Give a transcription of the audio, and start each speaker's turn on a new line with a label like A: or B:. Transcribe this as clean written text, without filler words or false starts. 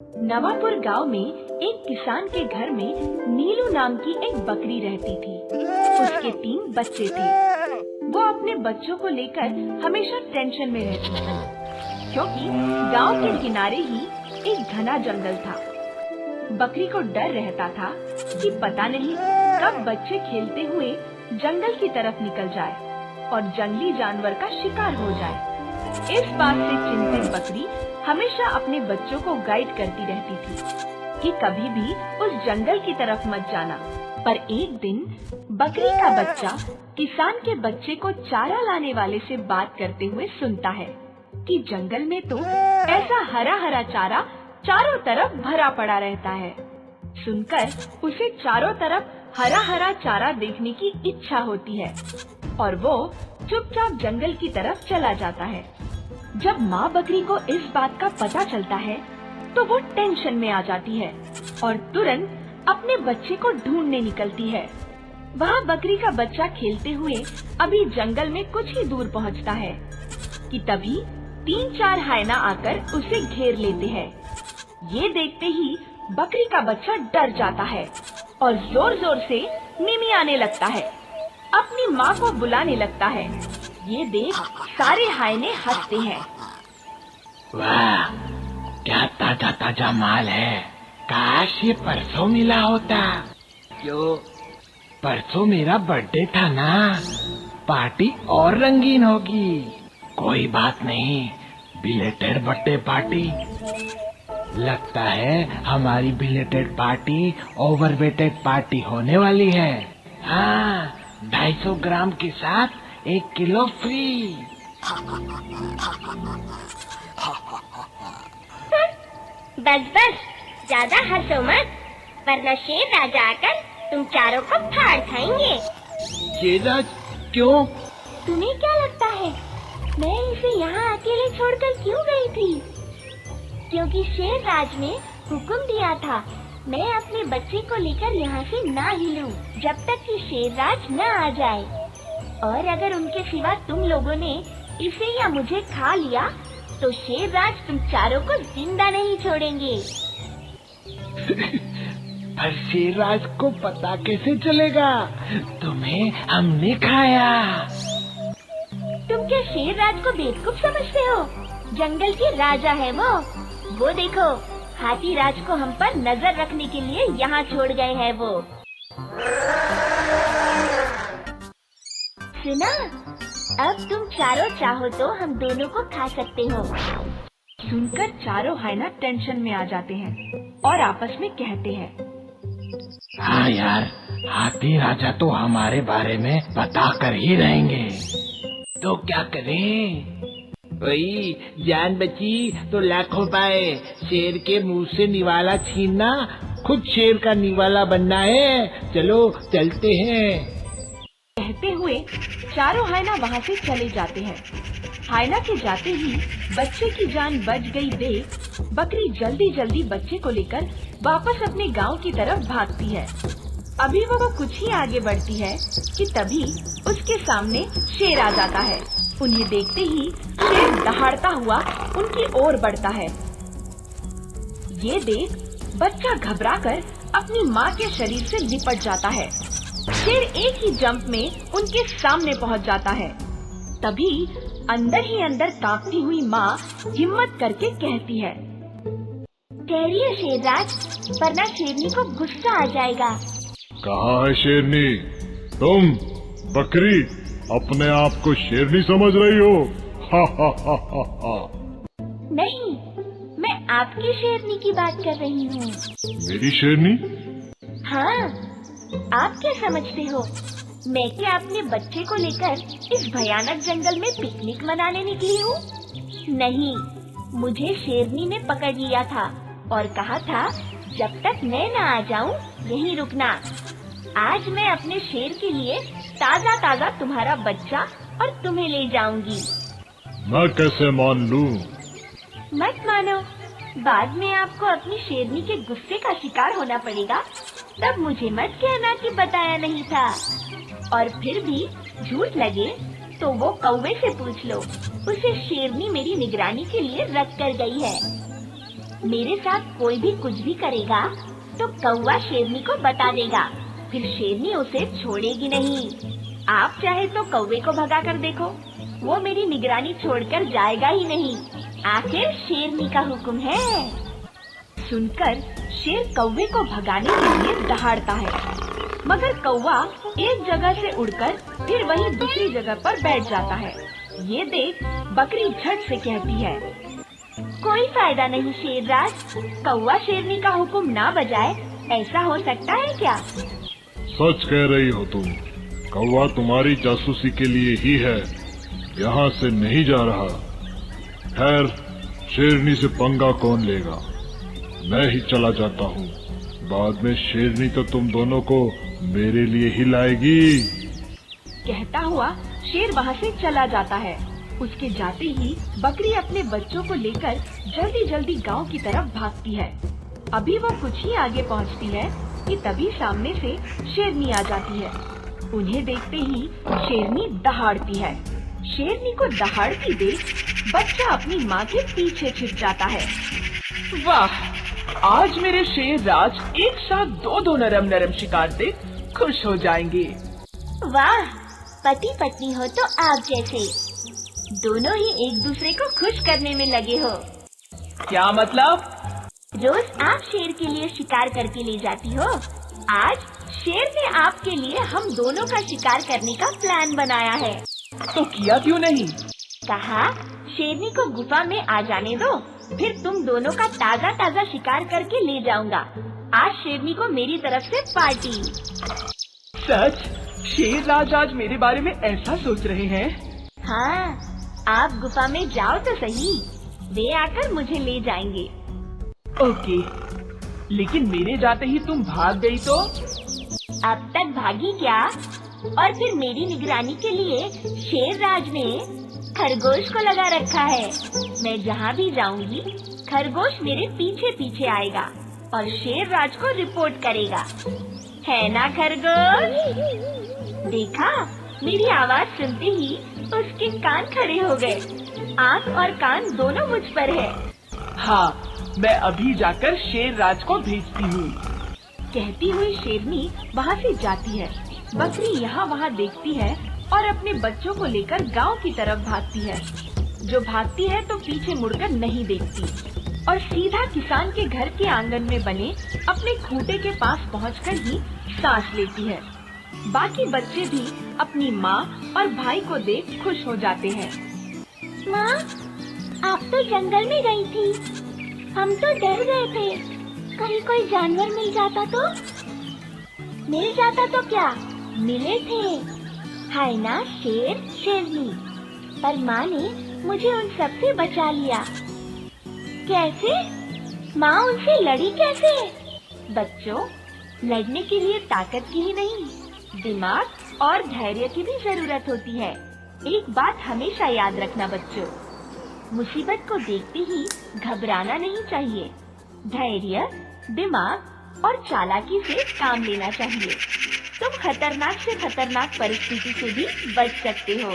A: नवापुर गांव में एक किसान के घर में नीलू नाम की एक बकरी रहती थी। उसके 3 बच्चे थे। वो अपने बच्चों को लेकर हमेशा टेंशन में रहती थी, क्योंकि गांव के किनारे ही एक घना जंगल था। बकरी को डर रहता था कि पता नहीं कब बच्चे खेलते हुए जंगल की तरफ निकल जाए और जंगली जानवर का शिकार हो जाए। इस बात से चिंतित बकरी हमेशा अपने बच्चों को गाइड करती रहती थी कि कभी भी उस जंगल की तरफ मत जाना। पर एक दिन बकरी का बच्चा किसान के बच्चे को चारा लाने वाले से बात करते हुए सुनता है कि जंगल में तो ऐसा हरा हरा चारा चारों तरफ भरा पड़ा रहता है। सुनकर उसे चारों तरफ हरा हरा चारा देखने की इच्छा होती है और वो चुपचाप जंगल की तरफ चला जाता है। जब माँ बकरी को इस बात का पता चलता है तो वो टेंशन में आ जाती है और तुरंत अपने बच्चे को ढूंढने निकलती है। वहाँ बकरी का बच्चा खेलते हुए अभी जंगल में कुछ ही दूर पहुँचता है कि तभी 3-4 हायना आकर उसे घेर लेते हैं। ये देखते ही बकरी का बच्चा डर जाता है और जोर जोर से मिमियाने लगता है, अपनी माँ को बुलाने लगता है। ये देख सारे हायने हंसते हैं।
B: वाह, क्या ताजा ताजा माल है। काश ये परसों मिला होता। क्यों, परसों मेरा बर्थडे था ना, पार्टी और रंगीन होगी। कोई बात नहीं, बिलेटेड बर्थडे पार्टी। लगता है हमारी बिलेटेड पार्टी ओवरवेटेड पार्टी होने वाली है। हाँ, 250 ग्राम के साथ 1 किलो फ्री।
C: बस बस, ज्यादा हंसो मत, वरना शेर राजा आकर तुम चारों को फाड़ खाएंगे।
B: शेरराज क्यों?
C: तुम्हें क्या लगता है मैं इसे यहाँ अकेले छोड़कर क्यों गई थी? क्योंकि शेर राज ने हुक्म दिया था मैं अपने बच्चे को लेकर यहाँ से ना हिलूं जब तक कि शेर राज न आ जाए। और अगर उनके सिवा तुम लोगों ने इसे या मुझे खा लिया तो शेर राज तुम चारों को जिंदा नहीं छोड़ेंगे।
B: पर शेरराज को पता कैसे चलेगा तुम्हें हमने खाया?
C: तुम क्या शेर राज को बेवकूफ समझते हो? जंगल के राजा है वो देखो, हाथी राज को हम पर नजर रखने के लिए यहाँ छोड़ गए हैं वो। सुना, अब तुम चारों चाहो तो हम दोनों को खा सकते हो।
A: सुनकर चारों हायना टेंशन में आ जाते हैं और आपस में कहते हैं,
B: हाँ यार, हाथी राजा तो हमारे बारे में बता कर ही रहेंगे, तो क्या करें? वही जान बची तो लाखों पाए। शेर के मुंह से निवाला छीनना खुद शेर का निवाला बनना है। चलो चलते हैं।
A: कहते हुए चारों हायना वहाँ से चले जाते हैं। हायना के जाते ही बच्चे की जान बच गई देख बकरी जल्दी जल्दी बच्चे को लेकर वापस अपने गांव की तरफ भागती है। अभी वो कुछ ही आगे बढ़ती है कि तभी उसके सामने शेर आ जाता है। उन्हें देखते ही शेर दहाड़ता हुआ उनकी ओर बढ़ता है। ये देख बच्चा घबराकर अपनी माँ के शरीर से लिपट जाता है। शेर एक ही जंप में उनके सामने पहुँच जाता है। तभी अंदर ही अंदर कांपती हुई माँ हिम्मत करके कहती है,
C: ठहरिए शेरराज, वरना शेरनी को गुस्सा आ जाएगा।
D: कहाँ है शेरनी? तुम बकरी अपने आप को शेरनी समझ रही हो? हा हा हा हा हा।
C: नहीं, मैं आपकी शेरनी की बात कर रही हूँ।
D: मेरी शेरनी?
C: हाँ, आप क्या समझते हो मैं क्या अपने बच्चे को लेकर इस भयानक जंगल में पिकनिक मनाने निकली हूँ? नहीं, मुझे शेरनी ने पकड़ लिया था और कहा था जब तक मैं न आ जाऊँ यहीं रुकना। आज मैं अपने शेर के लिए ताजा ताजा तुम्हारा बच्चा और तुम्हें ले जाऊंगी।
D: मैं कैसे मान लूं?
C: मत मानो, बाद में आपको अपनी शेरनी के गुस्से का शिकार होना पड़ेगा। तब मुझे मत कहना कि बताया नहीं था। और फिर भी झूठ लगे तो वो कौवे से पूछ लो, उसे शेरनी मेरी निगरानी के लिए रख कर गई है। मेरे साथ कोई भी कुछ भी करेगा तो कौवा शेरनी को बता देगा, फिर शेरनी उसे छोड़ेगी नहीं। आप चाहे तो कौवे को भगा कर देखो, वो मेरी निगरानी छोड़कर जाएगा ही नहीं। आखिर शेरनी का हुक्म है।
A: सुनकर शेर कौवे को भगाने के लिए दहाड़ता है, मगर कौवा एक जगह से उड़कर फिर वहीं दूसरी जगह पर बैठ जाता है। ये देख बकरी झट से कहती है,
C: कोई फायदा नहीं शेरराज, कौवा शेरनी का हुक्म ना बजाए, ऐसा हो सकता है क्या?
D: सच कह रही हो तुम। कौवा तुम्हारी जासूसी के लिए ही है, यहाँ से नहीं जा रहा। खैर, शेरनी से पंगा कौन लेगा, मैं ही चला जाता हूँ। बाद में शेरनी तो तुम दोनों को मेरे लिए ही लाएगी।
A: कहता हुआ शेर वहाँ से चला जाता है। उसके जाते ही बकरी अपने बच्चों को लेकर जल्दी जल्दी गांव की तरफ भागती है। अभी वो कुछ ही आगे पहुँचती है कि तभी सामने से शेरनी आ जाती है। उन्हें देखते ही शेरनी दहाड़ती है। शेरनी को दहाड़ती देख बच्चा अपनी माँ के पीछे छिप जाता है।
E: वाह, आज मेरे शेर राज एक साथ दो नरम नरम शिकार से खुश हो जाएंगे।
C: वाह, पति पत्नी हो तो आप जैसे, दोनों ही एक दूसरे को खुश करने में लगे हो।
E: क्या मतलब?
C: रोज आप शेर के लिए शिकार करके ले जाती हो, आज शेर ने आपके लिए हम दोनों का शिकार करने का प्लान बनाया है।
E: तो किया क्यों नहीं?
C: कहा शेरनी को गुफा में आ जाने दो, फिर तुम दोनों का ताजा ताजा शिकार करके ले जाऊंगा। आज शेरनी को मेरी तरफ से पार्टी।
E: सच? शेर राज आज मेरे बारे में ऐसा सोच रहे हैं?
C: हाँ, आप गुफा में जाओ तो सही, वे आकर मुझे ले जाएंगे।
E: ओके, लेकिन मेरे जाते ही तुम भाग गई तो?
C: अब तक भागी क्या? और फिर मेरी निगरानी के लिए शेर राज ने खरगोश को लगा रखा है। मैं जहाँ भी जाऊंगी खरगोश मेरे पीछे पीछे आएगा और शेर राज को रिपोर्ट करेगा, है ना खरगोश? देखा, मेरी आवाज सुनते ही उसके कान खड़े हो गए। आँख और कान दोनों मुझ पर है।
E: हाँ, मैं अभी जाकर शेर राज को भेजती हूँ।
A: कहती हुई शेरनी वहाँ से जाती है। बकरी यहाँ वहाँ देखती है और अपने बच्चों को लेकर गांव की तरफ भागती है। जो भागती है तो पीछे मुड़कर नहीं देखती और सीधा किसान के घर के आंगन में बने अपने खूंटे के पास पहुंचकर ही सांस लेती है। बाकी बच्चे भी अपनी माँ और भाई को देख खुश हो जाते हैं।
C: माँ, आप तो जंगल में गई थी, हम तो डर गए थे, कहीं कोई जानवर मिल जाता तो? मिल जाता तो क्या, मिले थे, है ना शेर शेरनी, पर माँ ने मुझे उन सब से बचा लिया। कैसे? माँ उनसे लड़ी कैसे?
A: बच्चों, लड़ने के लिए ताकत की ही नहीं, दिमाग और धैर्य की भी जरूरत होती है। एक बात हमेशा याद रखना बच्चों, मुसीबत को देखते ही घबराना नहीं चाहिए। धैर्य, दिमाग और चालाकी से काम लेना चाहिए। तुम खतरनाक से खतरनाक परिस्थिति से भी बच सकते हो।